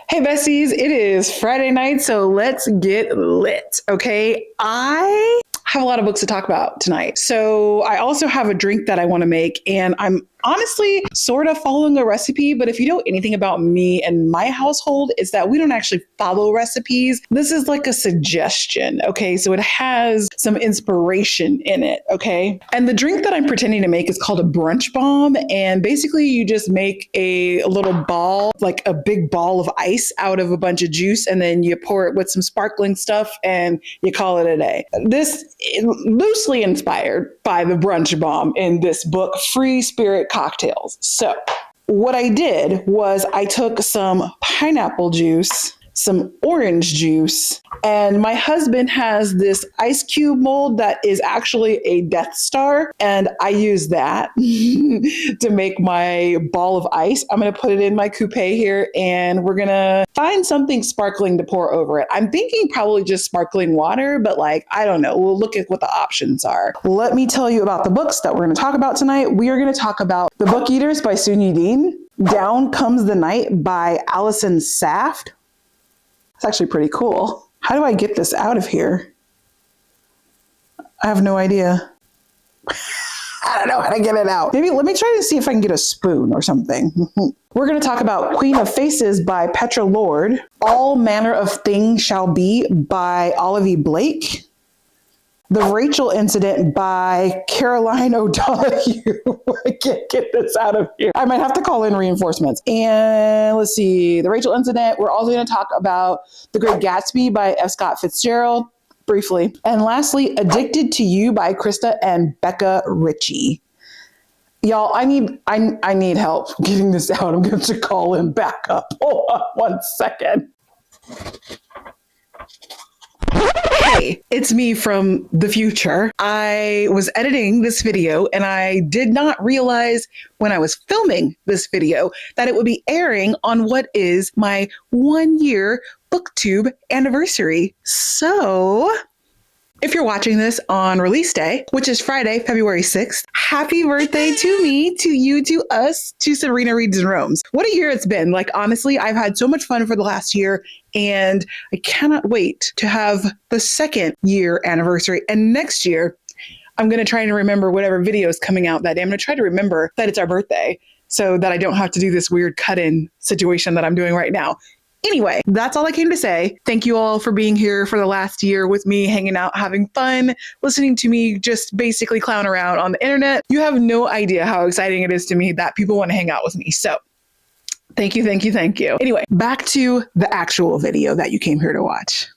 Hey, besties, it is Friday night, so let's get lit, okay? I have a lot of books to talk about tonight. So I also have a drink that I want to make, and I'm honestly sort of following a recipe, but if you know anything about me and my household, it's that we don't actually follow recipes. This is like a suggestion, okay? So it has some inspiration in it, okay? And the drink that I'm pretending to make is called a brunch bomb, and basically you just make a little ball, like a big ball of ice out of a bunch of juice, and then you pour it with some sparkling stuff and you call it a day. This is loosely inspired by the brunch bomb in this book, Free Spirit Cocktails. So what I did was I took some pineapple juice, some orange juice, and my husband has this ice cube mold that is actually a Death Star, and I use that to make my ball of ice. I'm going to put it in my coupe here, and we're going to find something sparkling to pour over it. I'm thinking probably just sparkling water, but I don't know. We'll look at what the options are. Let me tell you about the books that we're going to talk about tonight. We are going to talk about The Book Eaters by Sunyi, Down Comes the Night by Allison Saft. It's actually pretty cool. How do I get this out of here? I have no idea. I don't know how to get it out. Maybe let me try to see if I can get a spoon or something. We're going to talk about Queen of Faces by Petra, All Manner of Things Shall Be by Olivie Blake, The Rachel Incident by Caroline O'Donoghue. I can't get this out of here. I might have to call in reinforcements. And let's see, The Rachel Incident. We're also going to talk about The Great Gatsby by F. Scott Fitzgerald, briefly. And lastly, Addicted to You by Krista and Becca Ritchie. Y'all, I need help getting this out. I'm going to call in backup. Hold on 1 second. Hey, it's me from the future. I was editing this video and I did not realize when I was filming this video that it would be airing on what is my 1-year BookTube anniversary. So if you're watching this on release day, which is Friday, February 6th, happy birthday to me, to you, to us, to Serena Reads and Roams. What a year it's been. Honestly, I've had so much fun for the last year, and I cannot wait to have the 2nd year anniversary. And next year, I'm going to try to remember whatever video is coming out that day. I'm going to try to remember that it's our birthday so that I don't have to do this weird cut-in situation that I'm doing right now. Anyway, that's all I came to say. Thank you all for being here for the last year with me, hanging out, having fun, listening to me just basically clown around on the internet. You have no idea how exciting it is to me that people want to hang out with me. So thank you, thank you, thank you. Anyway, back to the actual video that you came here to watch.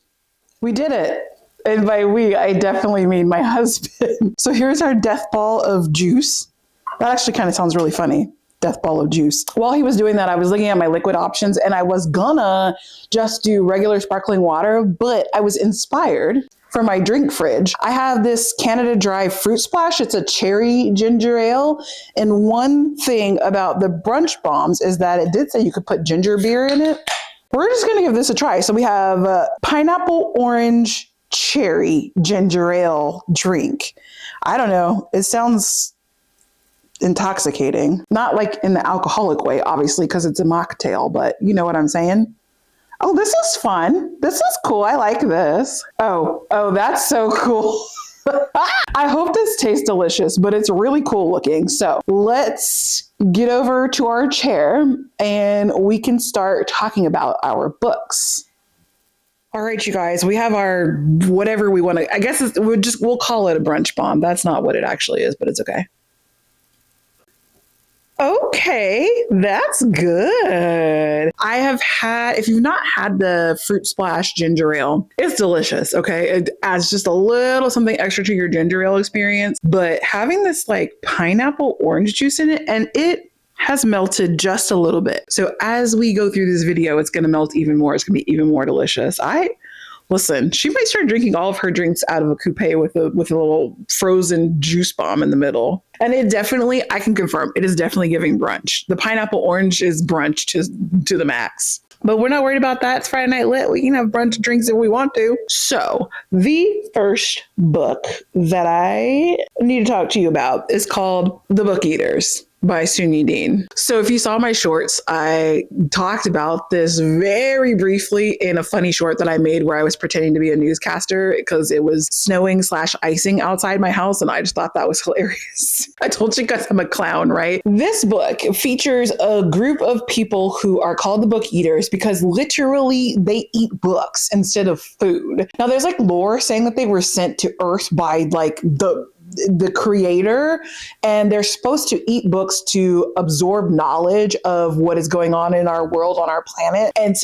We did it. And by we, I definitely mean my husband. So here's our death ball of juice. That actually kind of sounds really funny. Death ball of juice. While he was doing that, I was looking at my liquid options and I was gonna just do regular sparkling water, but I was inspired for my drink fridge. I have this Canada Dry Fruit Splash. It's a cherry ginger ale. And one thing about the brunch bombs is that it did say you could put ginger beer in it. We're just gonna give this a try. So we have pineapple, orange, cherry ginger ale drink. I don't know. It sounds intoxicating. Not in the alcoholic way, obviously, because it's a mocktail, but you know what I'm saying? Oh, this is fun. This is cool. I like this. Oh, that's so cool. I hope this tastes delicious, but it's really cool looking. So let's get over to our chair and we can start talking about our books. All right, you guys, we have our whatever we want to, I guess we'll call it a brunch bomb. That's not what it actually is, but it's okay. Okay, that's good. I have had, if you've not had the Fruit Splash ginger ale, it's delicious, okay? It adds just a little something extra to your ginger ale experience, but having this pineapple orange juice in it, and it has melted just a little bit. So as we go through this video, it's going to melt even more. It's going to be even more delicious. Listen, she might start drinking all of her drinks out of a coupe with a little frozen juice bomb in the middle. And it definitely, I can confirm, it is definitely giving brunch. The pineapple orange is brunch to the max. But we're not worried about that. It's Friday Night Lit. We can have brunch drinks if we want to. So the first book that I need to talk to you about is called The Book Eaters by Sunyi Dean. So if you saw my shorts, I talked about this very briefly in a funny short that I made where I was pretending to be a newscaster because it was snowing / icing outside my house. And I just thought that was hilarious. I told you guys I'm a clown, right? This book features a group of people who are called the book eaters because literally they eat books instead of food. Now there's like lore saying that they were sent to Earth by like the creator, and they're supposed to eat books to absorb knowledge of what is going on in our world, on our planet, and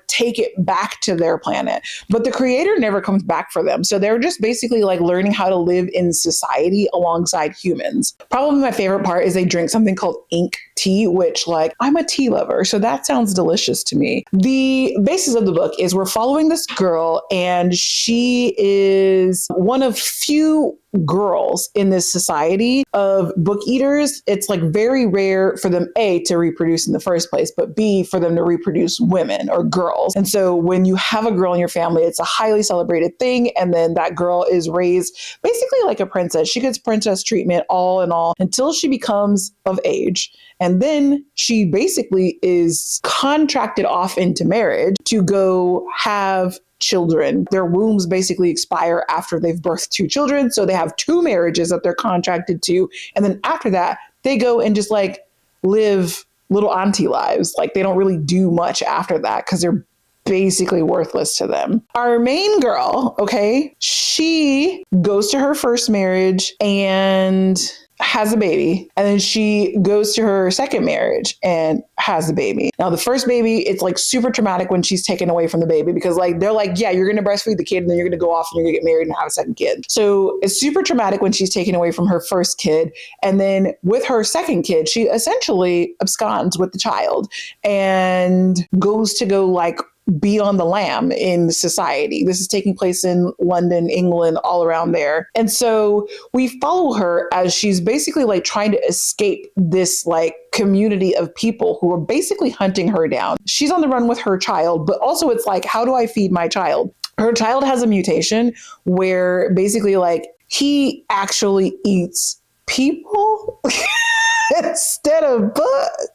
take it back to their planet. But the creator never comes back for them. So they're just basically like learning how to live in society alongside humans. Probably my favorite part is they drink something called ink tea, which like I'm a tea lover. So that sounds delicious to me. The basis of the book is we're following this girl, and she is one of few girls in this society of book eaters. It's like very rare for them, A, to reproduce in the first place, but B, for them to reproduce women or girls. And so when you have a girl in your family, it's a highly celebrated thing. And then that girl is raised basically like a princess. She gets princess treatment all in all until she becomes of age. And then she basically is contracted off into marriage to go have children. Their wombs basically expire after they've birthed 2 children. So they have 2 marriages that they're contracted to. And then after that, they go and just like live little auntie lives. Like they don't really do much after that because they're basically worthless to them. Our main girl, okay, she goes to her first marriage and has a baby, and then she goes to her second marriage and has a baby. Now the first baby, it's like super traumatic when she's taken away from the baby because like they're like, yeah, you're gonna breastfeed the kid and then you're gonna go off and you're gonna get married and have a second kid. So it's super traumatic when she's taken away from her first kid, and then with her second kid, she essentially absconds with the child and goes to go like be on the lam in society. This is taking place in London, England, all around there. And so we follow her as she's basically like trying to escape this like community of people who are basically hunting her down. She's on the run with her child, but also it's like, how do I feed my child? Her child has a mutation where basically like he actually eats people instead of bugs.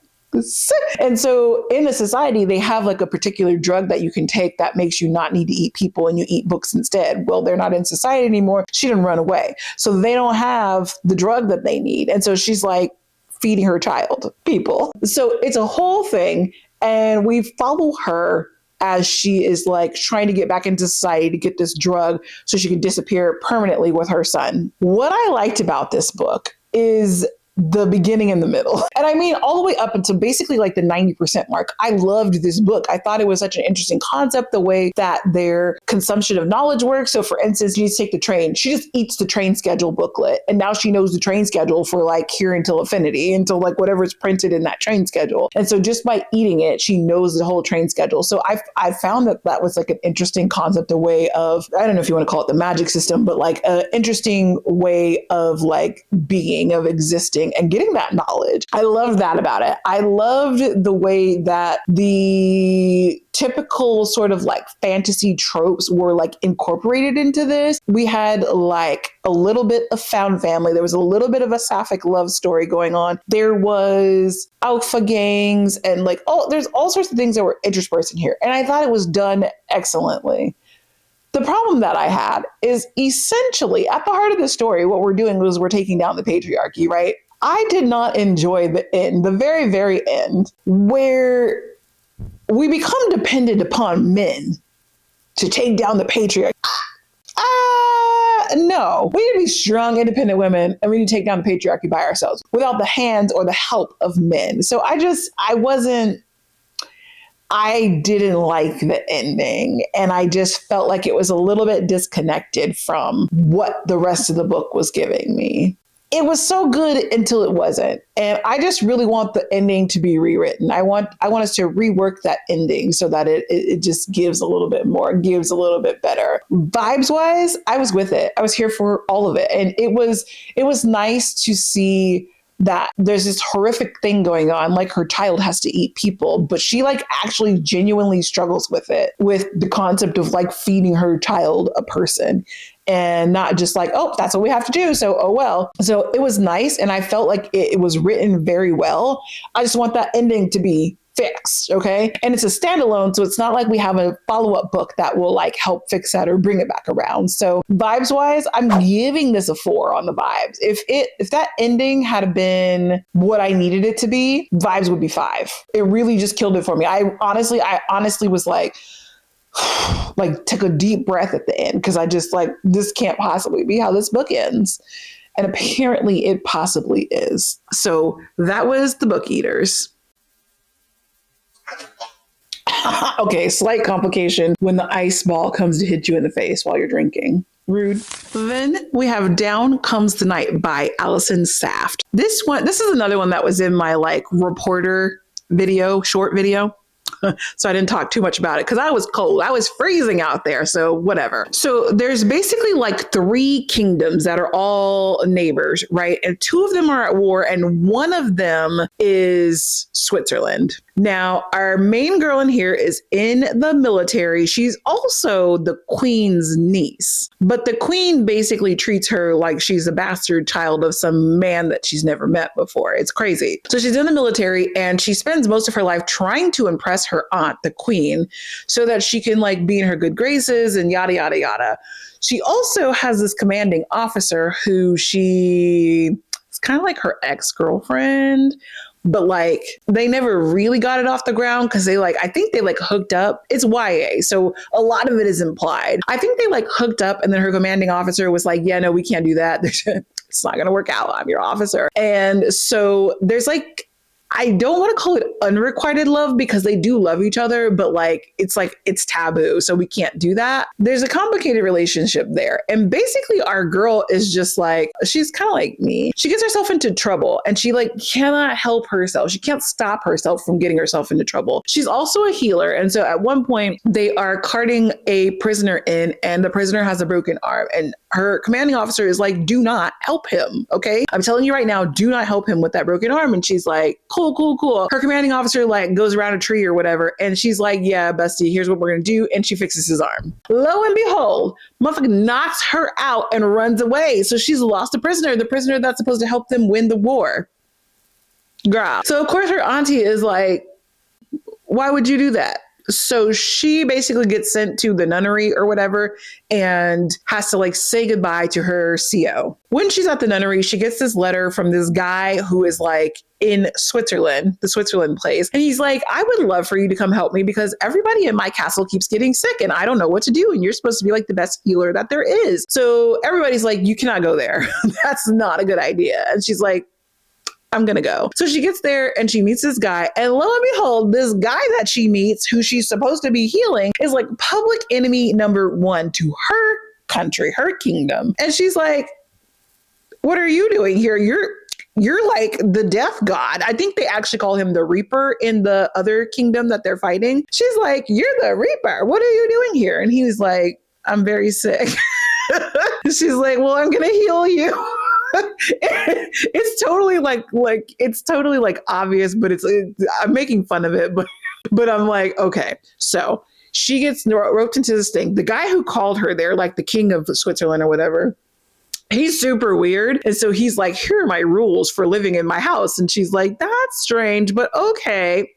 And so in the society, they have like a particular drug that you can take that makes you not need to eat people and you eat books instead. Well, they're not in society anymore. She didn't run away. So they don't have the drug that they need. And so she's like feeding her child people. So it's a whole thing. And we follow her as she is like trying to get back into society to get this drug so she can disappear permanently with her son. What I liked about this book is the beginning and the middle. And I mean, all the way up until basically like the 90% mark. I loved this book. I thought it was such an interesting concept, the way that their consumption of knowledge works. So for instance, you just take the train. She just eats the train schedule booklet. And now she knows the train schedule for like here until infinity, until like whatever's printed in that train schedule. And so just by eating it, she knows the whole train schedule. So I found that was like an interesting concept, a way of, I don't know if you want to call it the magic system, but like an interesting way of like being, of existing and getting that knowledge. I loved that about it. I loved the way that the typical sort of like fantasy tropes were like incorporated into this. We had like a little bit of found family. There was a little bit of a sapphic love story going on. There was alpha gangs and like, there's all sorts of things that were interspersed in here. And I thought it was done excellently. The problem that I had is essentially at the heart of the story, what we're doing was we're taking down the patriarchy, right? I did not enjoy the end, the very, very end, where we become dependent upon men to take down the patriarchy. No, we need to be strong, independent women, and we need to take down the patriarchy by ourselves without the hands or the help of men. So I didn't like the ending, and I just felt like it was a little bit disconnected from what the rest of the book was giving me. It was so good until it wasn't. And I just really want the ending to be rewritten. I want us to rework that ending so that it just gives a little bit more, gives a little bit better. Vibes wise, I was with it. I was here for all of it. And it was nice to see that there's this horrific thing going on, like her child has to eat people, but she like actually genuinely struggles with it, with the concept of like feeding her child a person. And not just like, oh, that's what we have to do. So, oh, well. So it was nice. And I felt like it was written very well. I just want that ending to be fixed. Okay. And it's a standalone. So it's not like we have a follow-up book that will like help fix that or bring it back around. So vibes wise, I'm giving this a 4 on the vibes. If that ending had been what I needed it to be, vibes would be 5. It really just killed it for me. I honestly was like took a deep breath at the end, because I just like, this can't possibly be how this book ends. And apparently it possibly is. So that was The Book Eaters. Okay, slight complication when the ice ball comes to hit you in the face while you're drinking. Rude. Then we have Down Comes the Night by Allison Saft. This is another one that was in my like reporter video, short video. So I didn't talk too much about it because I was cold. I was freezing out there. So whatever. So there's basically like 3 kingdoms that are all neighbors, right? And 2 of them are at war, and one of them is Switzerland. Now, our main girl in here is in the military. She's also the queen's niece, but the queen basically treats her like she's a bastard child of some man that she's never met before. It's crazy. So she's in the military, and she spends most of her life trying to impress her aunt, the queen, so that she can like be in her good graces and yada, yada, yada. She also has this commanding officer who she is kind of like her ex-girlfriend, but like they never really got it off the ground because I think they like hooked up. It's YA, so a lot of it is implied. I think they like hooked up, and then her commanding officer was like, yeah, no, we can't do that. It's not going to work out. I'm your officer. And so there's like, I don't want to call it unrequited love because they do love each other, but it's taboo. So we can't do that. There's a complicated relationship there. And basically our girl is just like, she's kind of like me. She gets herself into trouble, and she like cannot help herself. She can't stop herself from getting herself into trouble. She's also a healer. And so at one point they are carting a prisoner in, and the prisoner has a broken arm, and her commanding officer is like, do not help him. Okay. I'm telling you right now, do not help him with that broken arm. And she's like, cool. Her commanding officer like goes around a tree or whatever. And she's like, yeah, bestie, here's what we're going to do. And she fixes his arm. Lo and behold, motherfucker knocks her out and runs away. So she's lost a prisoner, the prisoner that's supposed to help them win the war. Girl. So of course her auntie is like, why would you do that? So she basically gets sent to the nunnery or whatever and has to like say goodbye to her CO. When she's at the nunnery, she gets this letter from this guy who is like in Switzerland, the Switzerland place. And he's like, I would love for you to come help me because everybody in my castle keeps getting sick and I don't know what to do. And you're supposed to be like the best healer that there is. So everybody's like, you cannot go there. That's not a good idea. And she's like, I'm going to go. So she gets there and she meets this guy, and lo and behold, this guy that she meets, who she's supposed to be healing, is like public enemy number 1 to her country, her kingdom. And she's like, what are you doing here? You're like the death god. I think they actually call him the Reaper in the other kingdom that they're fighting. She's like, you're the Reaper. What are you doing here? And he was like, I'm very sick. She's like, well, I'm going to heal you. It's totally like obvious, but I'm making fun of it, but I'm like, okay. So she gets roped into this thing. The guy who called her there, like the king of Switzerland or whatever, he's super weird. And so he's like, here are my rules for living in my house. And she's like, that's strange, but okay.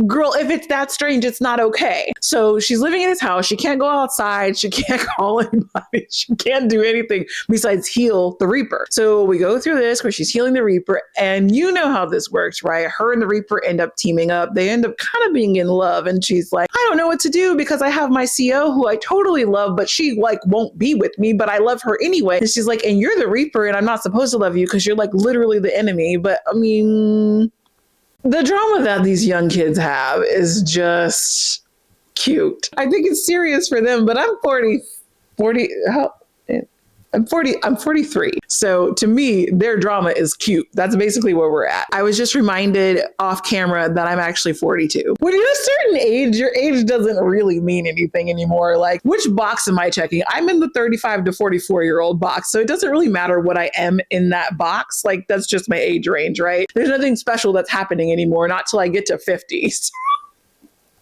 Girl, if it's that strange, it's not okay. So she's living in his house. She can't go outside. She can't call anybody. She can't do anything besides heal the Reaper. So we go through this where she's healing the Reaper. And you know how this works, right? Her and the Reaper end up teaming up. They end up kind of being in love. And she's like, I don't know what to do because I have my CO who I totally love, but she like won't be with me, but I love her anyway. And she's like, and you're the Reaper and I'm not supposed to love you because you're like literally the enemy. But I mean, the drama that these young kids have is just cute. I think it's serious for them, but I'm 40. How? I'm 43. So to me, their drama is cute. That's basically where we're at. I was just reminded off camera that I'm actually 42. When you're a certain age, your age doesn't really mean anything anymore. Like, which box am I checking? I'm in the 35 to 44-year-old box. So it doesn't really matter what I am in that box. Like, that's just my age range, right? There's nothing special that's happening anymore, not till I get to 50.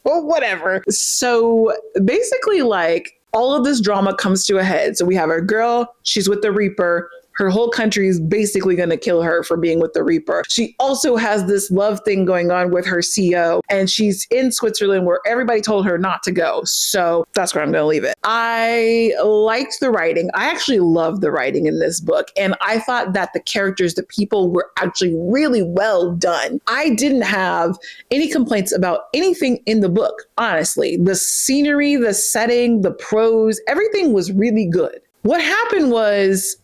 Well, whatever. So basically, like, all of this drama comes to a head. So we have our girl, she's with the Reaper. Her whole country is basically going to kill her for being with the Reaper. She also has this love thing going on with her CO, and she's in Switzerland where everybody told her not to go. So that's where I'm going to leave it. I liked the writing. I actually love the writing in this book. And I thought that the characters, the people were actually really well done. I didn't have any complaints about anything in the book, honestly. The scenery, the setting, the prose, everything was really good. What happened was,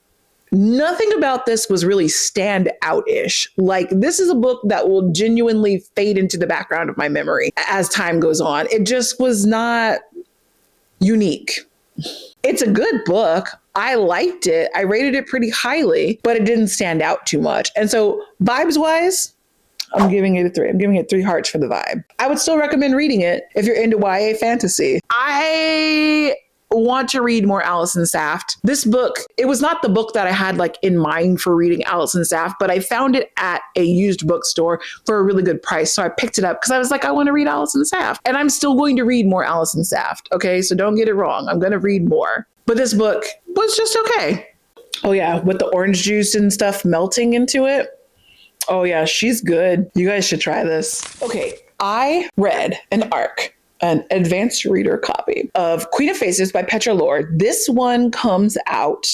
nothing about this was really stand out-ish. Like, this is a book that will genuinely fade into the background of my memory as time goes on. It just was not unique. It's a good book. I liked it. I rated it pretty highly, but it didn't stand out too much. And so vibes-wise, I'm giving it a 3. I'm giving it 3 hearts for the vibe. I would still recommend reading it if you're into YA fantasy. I want to read more Allison Saft. This book, it was not the book that I had like in mind for reading Allison Saft, but I found it at a used bookstore for a really good price. So I picked it up because I was like, I want to read Allison Saft. And I'm still going to read more Allison Saft. Okay, so don't get it wrong. I'm going to read more. But this book was just okay. Oh yeah, with the orange juice and stuff melting into it. Oh yeah, she's good. You guys should try this. Okay, I read an advanced reader copy of Queen of Faces by Petra. This one comes out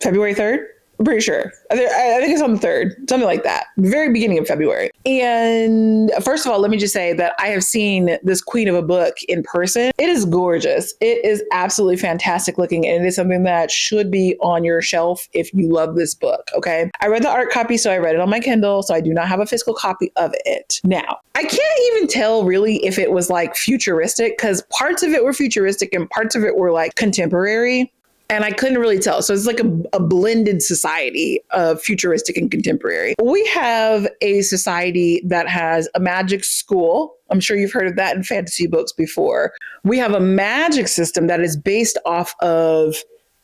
February 3rd. I'm pretty sure. I think it's on the 3rd, something like that. Very beginning of February. And first of all, let me just say that I have seen this queen of a book in person. It is gorgeous. It is absolutely fantastic looking. And it is something that should be on your shelf if you love this book. Okay. I read the art copy, so I read it on my Kindle. So I do not have a physical copy of it. Now, I can't even tell really if it was like futuristic, because parts of it were futuristic and parts of it were like contemporary. And I couldn't really tell. So it's like a blended society of futuristic and contemporary. We have a society that has a magic school. I'm sure you've heard of that in fantasy books before. We have a magic system that is based off of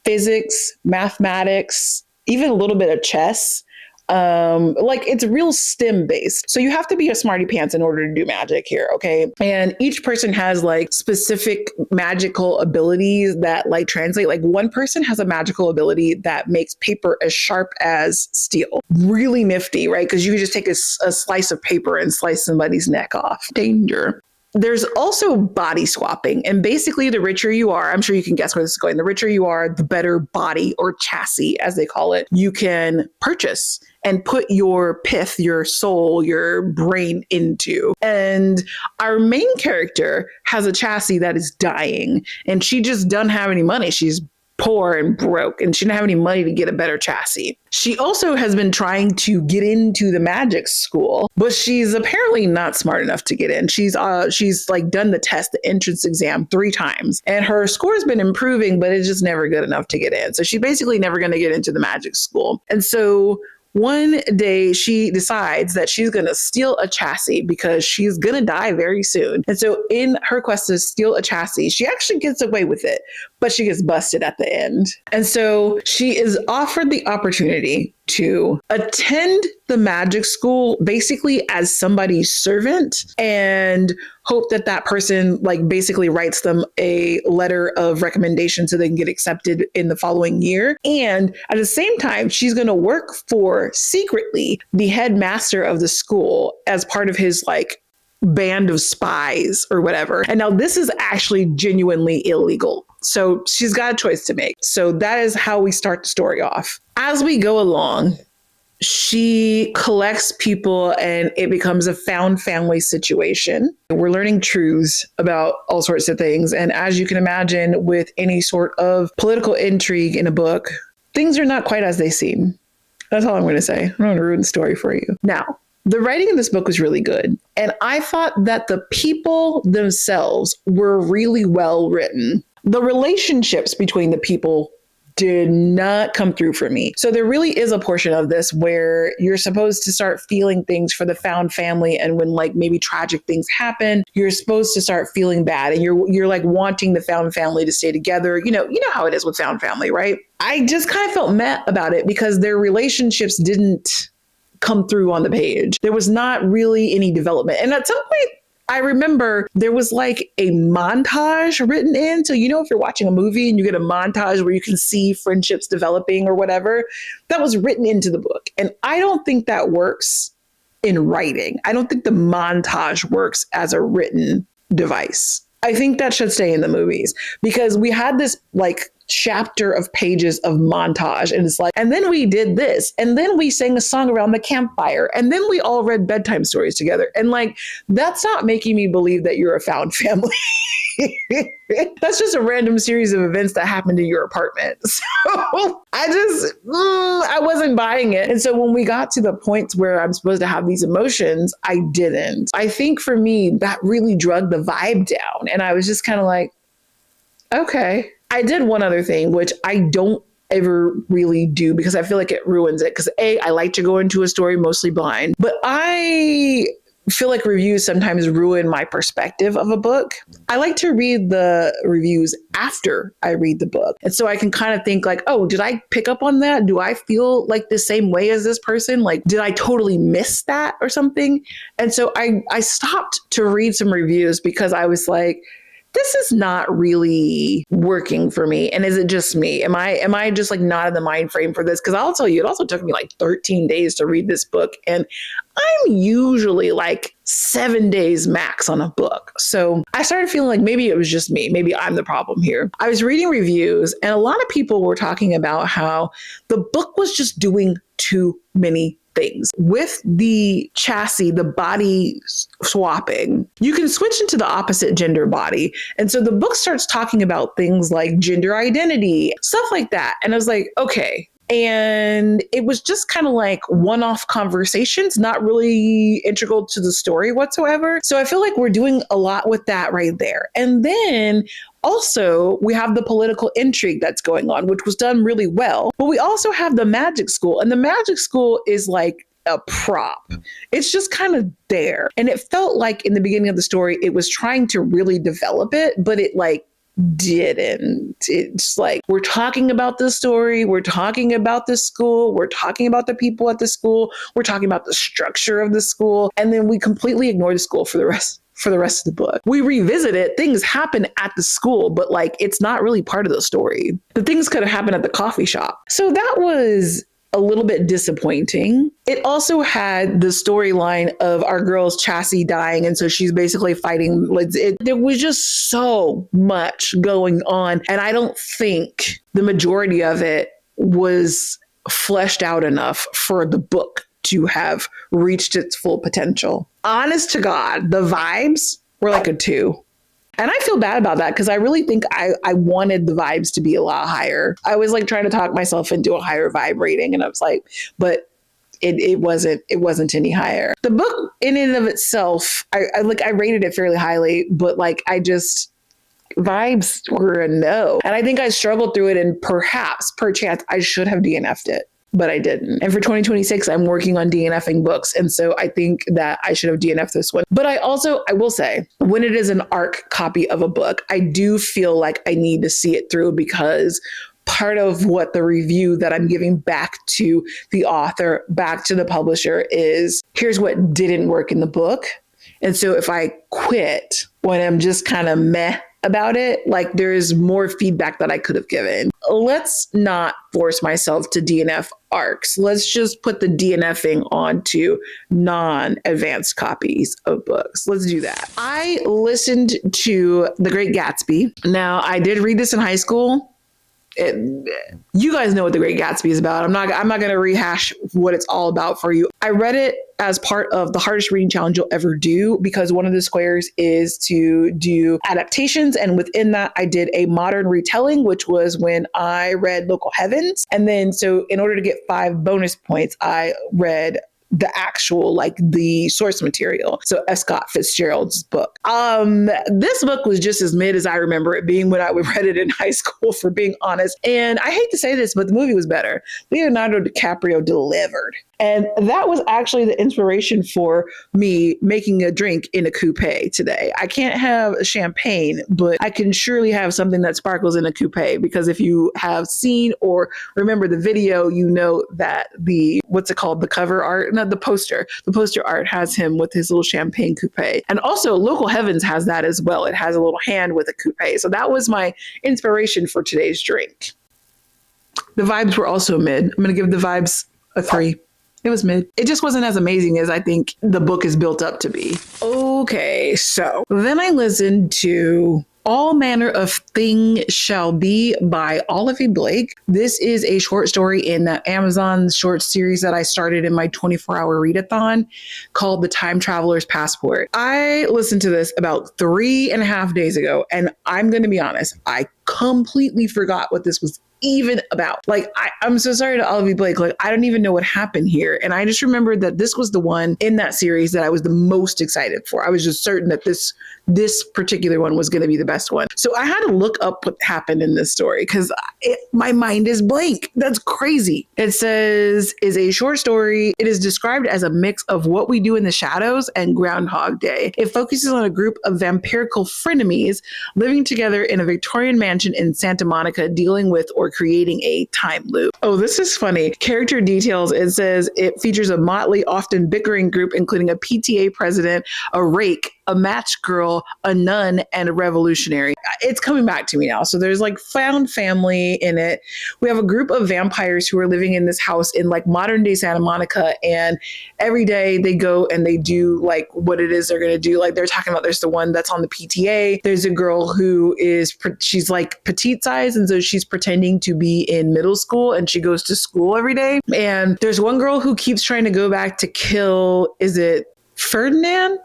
physics, mathematics, even a little bit of chess. Like, it's real STEM based. So you have to be a smarty pants in order to do magic here. Okay. And each person has like specific magical abilities that like translate. Like, one person has a magical ability that makes paper as sharp as steel. Really nifty, right? Because you can just take a slice of paper and slice somebody's neck off. Danger. There's also body swapping. And basically, the richer you are, I'm sure you can guess where this is going. The richer you are, the better body or chassis, as they call it, you can purchase and put your pith, your soul, your brain into. And our main character has a chassis that is dying, and she just doesn't have any money. She's poor and broke, and she didn't have any money to get a better chassis. She also has been trying to get into the magic school, but she's apparently not smart enough to get in. She's like done the test, the entrance exam 3 times, and her score has been improving, but it's just never good enough to get in. So she's basically never going to get into the magic school. And so one day she decides that she's going to steal a chassis because she's going to die very soon. And so in her quest to steal a chassis, she actually gets away with it, but she gets busted at the end. And so she is offered the opportunity to attend the magic school basically as somebody's servant and hope that that person like basically writes them a letter of recommendation so they can get accepted in the following year. And at the same time, she's going to work for secretly the headmaster of the school as part of his like band of spies or whatever. And now this is actually genuinely illegal. So she's got a choice to make. So that is how we start the story off. As we go along, she collects people and it becomes a found family situation. We're learning truths about all sorts of things. And as you can imagine, with any sort of political intrigue in a book, things are not quite as they seem. That's all I'm going to say. I'm not going to ruin the story for you. Now, the writing in this book was really good. And I thought that the people themselves were really well written. The relationships between the people did not come through for me. So there really is a portion of this where you're supposed to start feeling things for the found family. And when like maybe tragic things happen, you're supposed to start feeling bad and you're like wanting the found family to stay together. You know how it is with found family, right? I just kind of felt meh about it because their relationships didn't come through on the page. There was not really any development. And at some point, I remember there was like a montage written in. So, if you're watching a movie and you get a montage where you can see friendships developing or whatever, that was written into the book. And I don't think that works in writing. I don't think the montage works as a written device. I think that should stay in the movies because we had this like chapter of pages of montage and it's like, and then we did this and then we sang a song around the campfire and then we all read bedtime stories together. And like, that's not making me believe that you're a found family. That's just a random series of events that happened in your apartment. So I wasn't buying it. And so when we got to the points where I'm supposed to have these emotions, I didn't. I think for me, that really drugged the vibe down. And I was just kind of like, okay. I did one other thing, which I don't ever really do because I feel like it ruins it. Because I like to go into a story mostly blind, but I feel like reviews sometimes ruin my perspective of a book. I like to read the reviews after I read the book. And so I can kind of think like, oh, did I pick up on that? Do I feel like the same way as this person? Like, did I totally miss that or something? And so I stopped to read some reviews because I was like, this is not really working for me. And is it just me? Am I just like not in the mind frame for this? Because I'll tell you, it also took me like 13 days to read this book. And I'm usually like 7 days max on a book. So I started feeling like maybe it was just me. Maybe I'm the problem here. I was reading reviews and a lot of people were talking about how the book was just doing too many things. With the chassis, the body swapping, you can switch into the opposite gender body. And so the book starts talking about things like gender identity, stuff like that. And I was like, okay. And it was just kind of like one-off conversations, not really integral to the story whatsoever. So I feel like we're doing a lot with that right there. And then also, we have the political intrigue that's going on, which was done really well. But we also have the magic school. And the magic school is like a prop. It's just kind of there. And it felt like in the beginning of the story, it was trying to really develop it, but it like didn't. It's like, we're talking about the story, we're talking about the school, we're talking about the people at the school, we're talking about the structure of the school, and then we completely ignore the school for the rest of the book. We revisit it, things happen at the school, but like it's not really part of the story. The things could have happened at the coffee shop. So that was a little bit disappointing. It also had the storyline of our girl's chassis dying. And so she's basically fighting. There was just so much going on. And I don't think the majority of it was fleshed out enough for the book to have reached its full potential. Honest to God, the vibes were like a 2. And I feel bad about that because I really think I wanted the vibes to be a lot higher. I was like trying to talk myself into a higher vibe rating. And I was like, but it wasn't any higher. The book in and of itself, I rated it fairly highly, but like vibes were a no. And I think I struggled through it and perchance I should have DNF'd it. But I didn't. And for 2026, I'm working on DNFing books. And so I think that I should have DNF'd this one. But I will say, when it is an ARC copy of a book, I do feel like I need to see it through because part of what the review that I'm giving back to the author, back to the publisher is, here's what didn't work in the book. And so if I quit when I'm just kind of meh about it, like there's more feedback that I could have given. Let's not force myself to DNF ARCs. Let's just put the DNFing onto non-advanced copies of books. Let's do that. I listened to The Great Gatsby. Now, I did read this in high school. You guys know what The Great Gatsby is about. I'm not going to rehash what it's all about for you. I read it as part of the hardest reading challenge you'll ever do because one of the squares is to do adaptations. And within that, I did a modern retelling, which was when I read Local Heavens. And then so in order to get 5 bonus points, I read the actual, like the source material. So F. Scott Fitzgerald's book. This book was just as mid as I remember it being when I read it in high school, for being honest. And I hate to say this, but the movie was better. Leonardo DiCaprio delivered. And that was actually the inspiration for me making a drink in a coupe today. I can't have champagne, but I can surely have something that sparkles in a coupe, because if you have seen or remember the video, you know that what's it called? The cover art, not the poster art has him with his little champagne coupe. And also Local Heavens has that as well. It has a little hand with a coupe. So that was my inspiration for today's drink. The vibes were also mid. I'm going to give the vibes a 3. It was mid. It just wasn't as amazing as I think the book is built up to be. Okay, so then I listened to All Manner of Thing Shall Be by Olivie Blake. This is a short story in the Amazon short series that I started in my 24-hour readathon called The Time Traveler's Passport. I listened to this about 3.5 days ago, and I'm going to be honest, I completely forgot what this was even about. Like, I'm so sorry to Olivie Blake. Like, I don't even know what happened here. And I just remembered that this was the one in that series that I was the most excited for. I was just certain that this particular one was going to be the best one. So I had to look up what happened in this story, because my mind is blank. That's crazy. It says, is a short story. It is described as a mix of What We Do in the Shadows and Groundhog Day. It focuses on a group of vampirical frenemies living together in a Victorian mansion in Santa Monica, dealing with or creating a time loop. Oh, this is funny. Character details. It says it features a motley, often bickering group, including a PTA president, a rake, a match girl, a nun, and a revolutionary. It's coming back to me now. So there's like found family in it. We have a group of vampires who are living in this house in like modern day Santa Monica. And every day they go and they do like what it is they're going to do. Like they're talking about, there's the one that's on the PTA. There's a girl who she's like petite size. And so she's pretending to be in middle school, and she goes to school every day. And there's one girl who keeps trying to go back to kill, is it Ferdinand?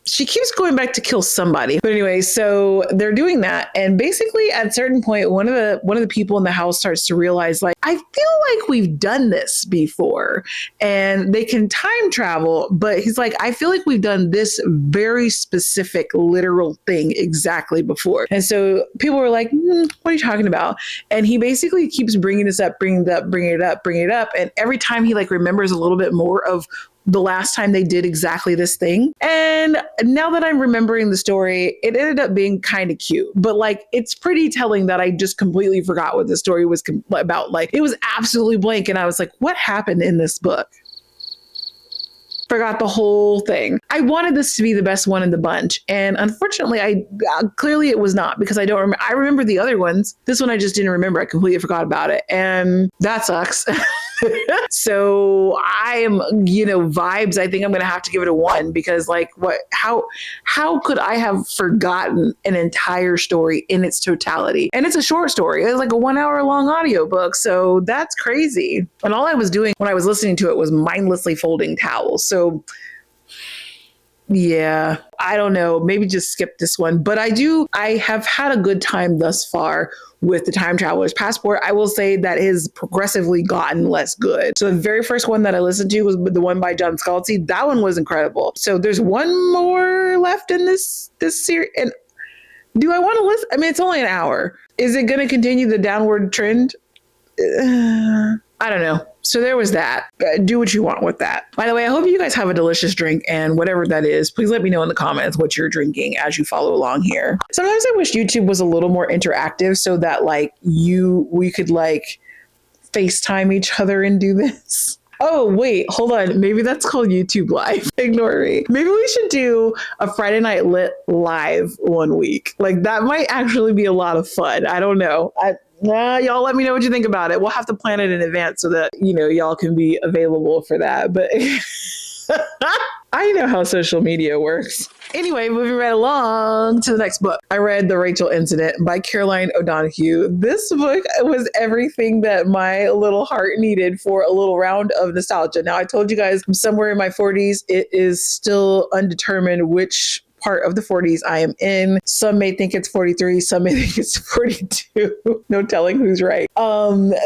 She keeps going back to kill somebody. But anyway, so they're doing that. And basically at a certain point, one of the people in the house starts to realize, like, I feel like we've done this before, and they can time travel. But he's like, I feel like we've done this very specific literal thing exactly before. And so people were like, what are you talking about? And he basically keeps bringing this up, bringing it up. And every time he like remembers a little bit more of the last time they did exactly this thing. And now that I'm remembering the story, it ended up being kind of cute, but like, it's pretty telling that I just completely forgot what the story was about. Like, it was absolutely blank. And I was like, what happened in this book? Forgot the whole thing. I wanted this to be the best one in the bunch. And unfortunately, clearly it was not, because I don't remember. I remember the other ones. This one I just didn't remember. I completely forgot about it. And that sucks. So I am, vibes. I think I'm going to have to give it a 1, because like how could I have forgotten an entire story in its totality? And it's a short story. It's like a 1 hour long audiobook. So that's crazy. And all I was doing when I was listening to it was mindlessly folding towels. So yeah, I don't know. Maybe just skip this one. But I have had a good time thus far with The Time Traveler's Passport. I will say that it has progressively gotten less good. So the very first one that I listened to was the one by John Scalzi. That one was incredible. So there's one more left in this series. And do I want to listen? I mean, it's only an hour. Is it going to continue the downward trend? I don't know. So there was that. Do what you want with that. By the way, I hope you guys have a delicious drink, and whatever that is, please let me know in the comments what you're drinking as you follow along here. Sometimes I wish YouTube was a little more interactive so that like we could like FaceTime each other and do this. Oh, wait, hold on. Maybe that's called YouTube Live. Ignore me. Maybe we should do a Friday Night Lit live one week. Like, that might actually be a lot of fun. I don't know. Y'all let me know what you think about it. We'll have to plan it in advance so that, y'all can be available for that. But I know how social media works. Anyway, moving right along to the next book. I read The Rachel Incident by Caroline O'Donoghue. This book was everything that my little heart needed for a little round of nostalgia. Now, I told you guys I'm somewhere in my 40s. It is still undetermined which part of the 40s I am in. Some may think it's 43, some may think it's 42. No telling who's right.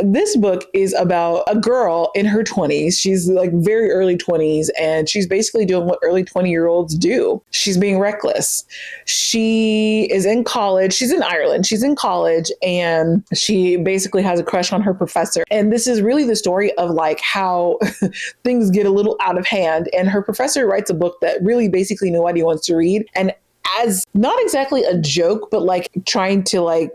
This book is about a girl in her 20s. She's like very early 20s, and she's basically doing what early 20-year-olds do. She's being reckless. She is in college. She's in Ireland. She's in college, and she basically has a crush on her professor. And this is really the story of like how things get a little out of hand. And her professor writes a book that really basically nobody wants to read. And as not exactly a joke, but like trying to like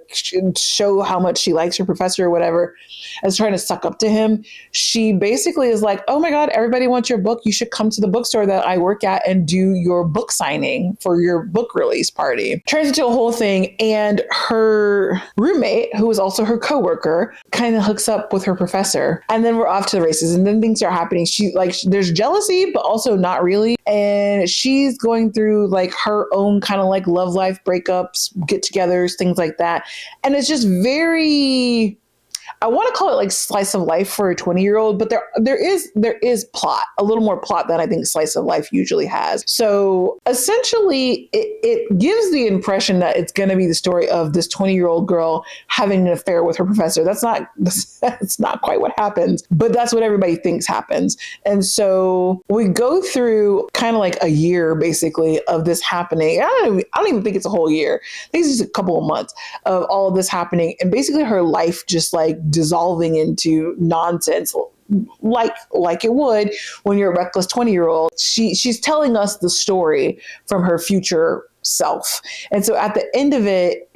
show how much she likes her professor or whatever, as trying to suck up to him. She basically is like, oh my God, everybody wants your book. You should come to the bookstore that I work at and do your book signing for your book release party. Turns into a whole thing. And her roommate, who is also her coworker, kind of hooks up with her professor. And then we're off to the races. And then things are happening. There's jealousy, but also not really. And she's going through like her own kind of like love life breakups, get-togethers, things like that. And it's just very, I want to call it like slice of life for a 20-year-old, but there is plot, a little more plot than I think slice of life usually has. So essentially, it gives the impression that it's going to be the story of this 20-year-old girl having an affair with her professor. That's not quite what happens, but that's what everybody thinks happens. And so we go through kind of like a year basically of this happening. I don't even think it's a whole year. I think it's just a couple of months of all of this happening, and basically her life just like dissolving into nonsense, like it would when you're a reckless 20-year-old. She's telling us the story from her future self. And so at the end of it,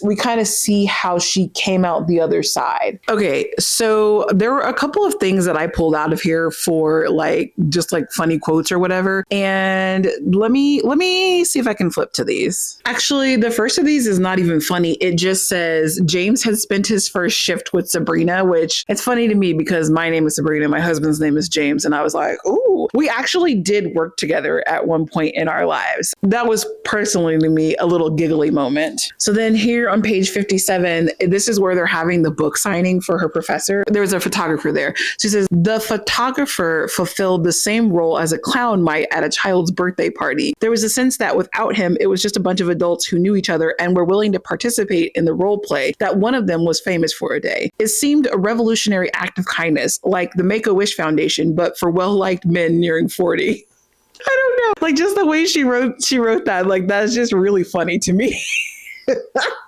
we kind of see how she came out the other side. Okay, so there were a couple of things that I pulled out of here for like just like funny quotes or whatever. And let me see if I can flip to these. Actually, the first of these is not even funny. It just says James had spent his first shift with Sabrina, which it's funny to me because my name is Sabrina, my husband's name is James, and I was like, ooh, we actually did work together at one point in our lives. That was personally to me a little giggly moment. So then here on page 57, this is where they're having the book signing for her professor. There was a photographer there. She says, the photographer fulfilled the same role as a clown might at a child's birthday party. There was a sense that without him, it was just a bunch of adults who knew each other and were willing to participate in the role play that one of them was famous for a day. It seemed a revolutionary act of kindness, like the Make-A-Wish Foundation, but for well-liked men nearing 40. I don't know. Like just the way she wrote that, like that's just really funny to me.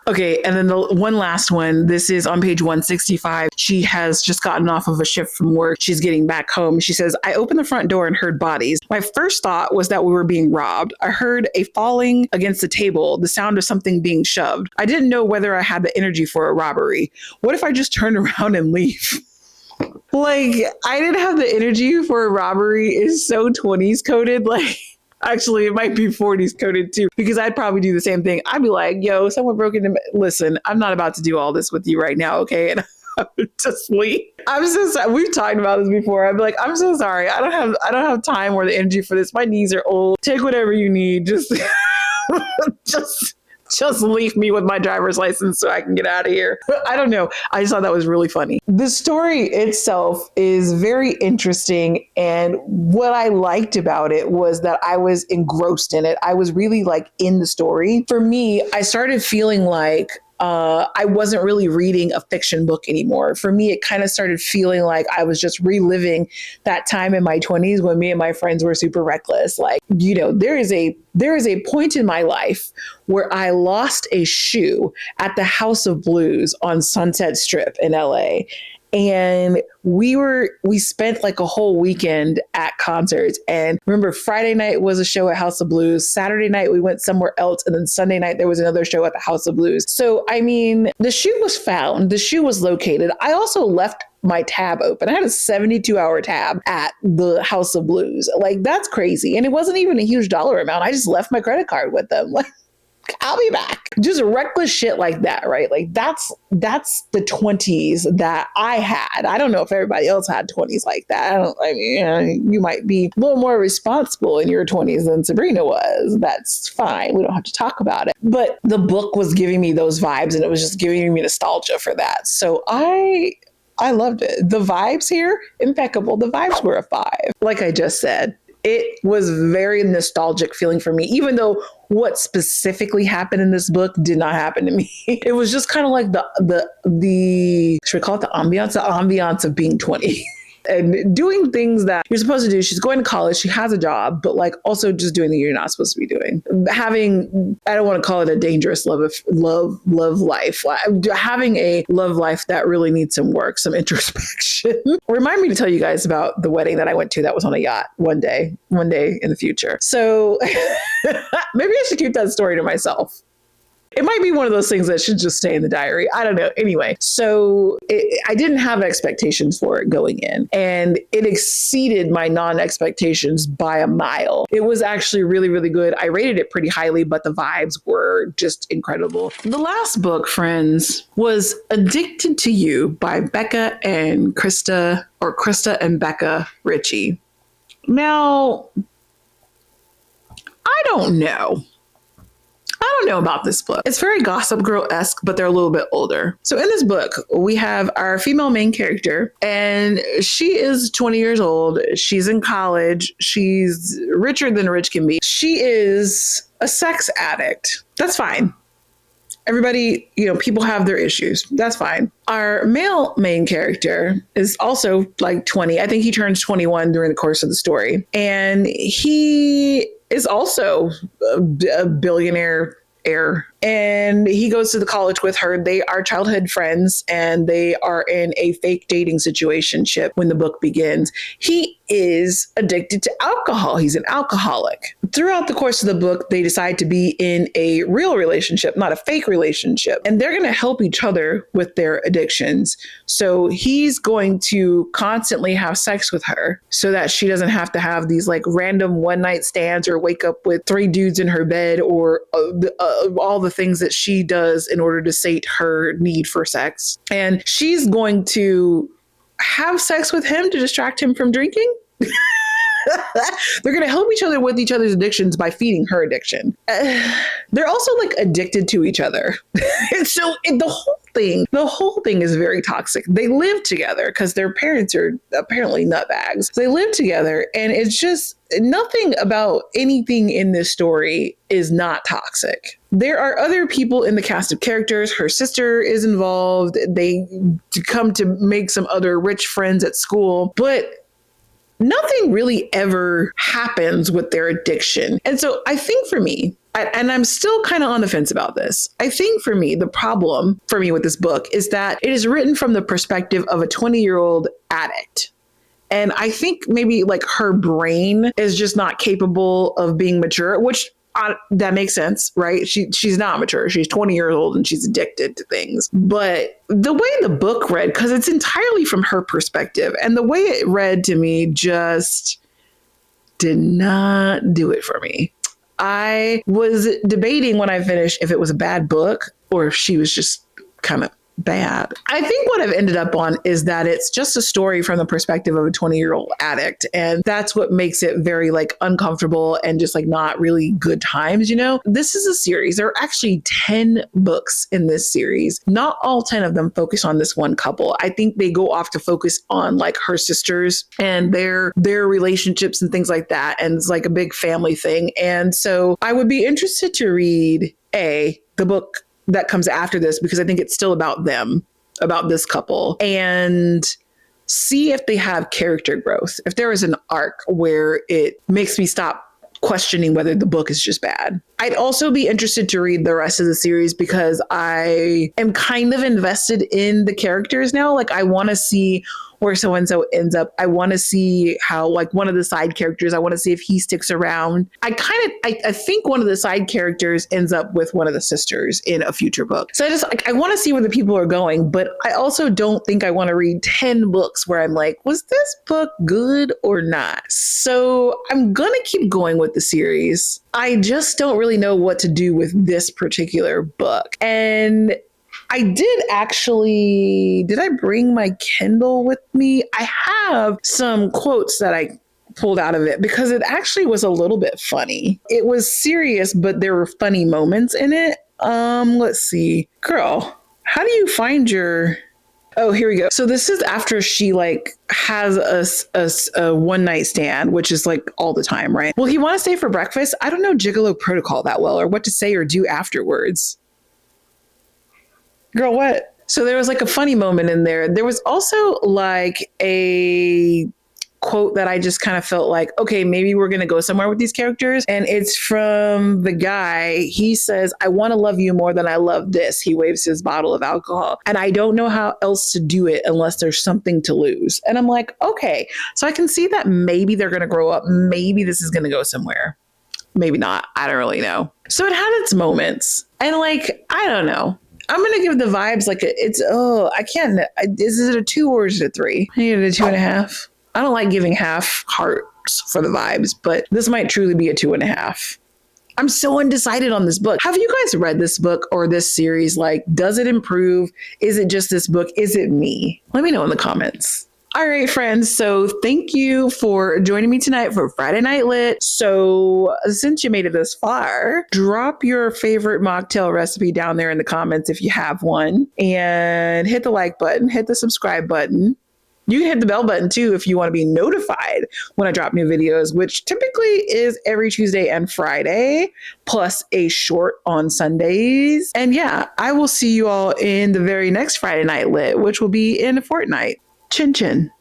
Okay, and then the one last one. This is on page 165. She has just gotten off of a shift from work. She's getting back home. She says, I opened the front door and heard bodies. My first thought was that we were being robbed. I heard a falling against the table, the sound of something being shoved. I didn't know whether I had the energy for a robbery. What if I just turned around and leave? Like, I didn't have the energy for a robbery is so 20s coded. Like, actually, it might be 40s coded too, because I'd probably do the same thing. I'd be like, yo, someone broke into, listen, I'm not about to do all this with you right now, okay? And I would just leave. I'm so sorry. We've talked about this before. I'd be like, I'm so sorry. I don't have time or the energy for this. My knees are old. Take whatever you need. Just leave me with my driver's license so I can get out of here. I don't know. I just thought that was really funny. The story itself is very interesting. And what I liked about it was that I was engrossed in it. I was really like in the story. For me, I started feeling like I wasn't really reading a fiction book anymore. For me, it kind of started feeling like I was just reliving that time in my 20s when me and my friends were super reckless. Like, you know, there is a point in my life where I lost a shoe at the House of Blues on Sunset Strip in LA. And we spent like a whole weekend at concerts. And remember, Friday night was a show at House of Blues. Saturday night, we went somewhere else. And then Sunday night, there was another show at the House of Blues. So, I mean, the shoe was found. The shoe was located. I also left my tab open. I had a 72-hour tab at the House of Blues. Like, that's crazy. And it wasn't even a huge dollar amount. I just left my credit card with them. Like, I'll be back. Just reckless shit like that, right? Like that's the 20s that I had. I don't know if everybody else had 20s like that. You might be a little more responsible in your 20s than Sabrina was. That's fine. We don't have to talk about it. But the book was giving me those vibes, and it was just giving me nostalgia for that. So I loved it. The vibes here, impeccable. The vibes were a 5. Like I just said, it was very nostalgic feeling for me, even though what specifically happened in this book did not happen to me. It was just kind of like the should we call it the ambiance of being 20. And doing things that you're supposed to do. She's going to college. She has a job, but like also just doing things you're not supposed to be doing. Having, I don't want to call it a dangerous love life. Having a love life that really needs some work, some introspection. Remind me to tell you guys about the wedding that I went to that was on a yacht one day in the future. So maybe I should keep that story to myself. It might be one of those things that should just stay in the diary. I don't know. Anyway, so I didn't have expectations for it going in, and it exceeded my non-expectations by a mile. It was actually really, really good. I rated it pretty highly, but the vibes were just incredible. The last book, friends, was Addicted to You by Becca and Krista, or Krista and Becca Ritchie. Now, I don't know about this book. It's very Gossip Girl-esque, but they're a little bit older. So in this book, we have our female main character, and she is 20 years old. She's in college. She's richer than rich can be. She is a sex addict. That's fine. Everybody, people have their issues. That's fine. Our male main character is also like 20. I think he turns 21 during the course of the story. And he is also a billionaire heir. And he goes to the college with her. They are childhood friends, and they are in a fake dating situationship when the book begins. He is addicted to alcohol. He's an alcoholic. Throughout the course of the book, they decide to be in a real relationship, not a fake relationship. And they're going to help each other with their addictions. So he's going to constantly have sex with her so that she doesn't have to have these like random one night stands or wake up with 3 dudes in her bed or all the things that she does in order to sate her need for sex. And she's going to have sex with him to distract him from drinking. They're going to help each other with each other's addictions by feeding her addiction. They're also like addicted to each other. So the whole thing is very toxic. They live together because their parents are apparently nutbags. So they live together, and it's just nothing about anything in this story is not toxic. There are other people in the cast of characters. Her sister is involved. They come to make some other rich friends at school, but nothing really ever happens with their addiction. And so I think for me, and I'm still kind of on the fence about this, I think for me, the problem for me with this book is that it is written from the perspective of a 20-year-old addict. And I think maybe like her brain is just not capable of being mature, which that makes sense, right? She's not mature. She's 20 years old and she's addicted to things. But the way the book read, because it's entirely from her perspective, and the way it read to me just did not do it for me. I was debating when I finished if it was a bad book or if she was just kind of bad. I think what I've ended up on is that it's just a story from the perspective of a 20-year-old addict. And that's what makes it very like uncomfortable and just like not really good times. This is a series. There are actually 10 books in this series. Not all 10 of them focus on this one couple. I think they go off to focus on like her sisters and their relationships and things like that. And it's like a big family thing. And so I would be interested to read the book that comes after this, because I think it's still about them, about this couple, and see if they have character growth. If there is an arc where it makes me stop questioning whether the book is just bad. I'd also be interested to read the rest of the series because I am kind of invested in the characters now. Like I want to see where so-and-so ends up. I want to see how like one of the side characters, I want to see if he sticks around. I think one of the side characters ends up with one of the sisters in a future book. So I want to see where the people are going, but I also don't think I want to read 10 books where I'm like, was this book good or not? So I'm going to keep going with the series. I just don't really know what to do with this particular book. And I did I bring my Kindle with me? I have some quotes that I pulled out of it because it actually was a little bit funny. It was serious, but there were funny moments in it. Let's see. Girl, how do you find your Oh, here we go. So this is after she like has a one night stand, which is like all the time, right? Will he want to stay for breakfast? I don't know Gigolo protocol that well or what to say or do afterwards. Girl, what? So there was like a funny moment in there. There was also like a quote that I just kind of felt like, okay, maybe we're going to go somewhere with these characters. And it's from the guy. He says, I want to love you more than I love this. He waves his bottle of alcohol. And I don't know how else to do it unless there's something to lose. And I'm like, okay, so I can see that maybe they're going to grow up. Maybe this is going to go somewhere. Maybe not. I don't really know. So it had its moments. And like, I don't know. I'm going to give the vibes like I can't, is it a 2 or is it a 3? I need it a 2.5. I don't like giving half hearts for the vibes, but this might truly be a 2.5. I'm so undecided on this book. Have you guys read this book or this series? Like, does it improve? Is it just this book? Is it me? Let me know in the comments. All right, friends. So thank you for joining me tonight for Friday Night Lit. So since you made it this far, drop your favorite mocktail recipe down there in the comments if you have one, and hit the like button, hit the subscribe button. You can hit the bell button too if you want to be notified when I drop new videos, which typically is every Tuesday and Friday, plus a short on Sundays. And yeah, I will see you all in the very next Friday Night Lit, which will be in a fortnight. Chin chin.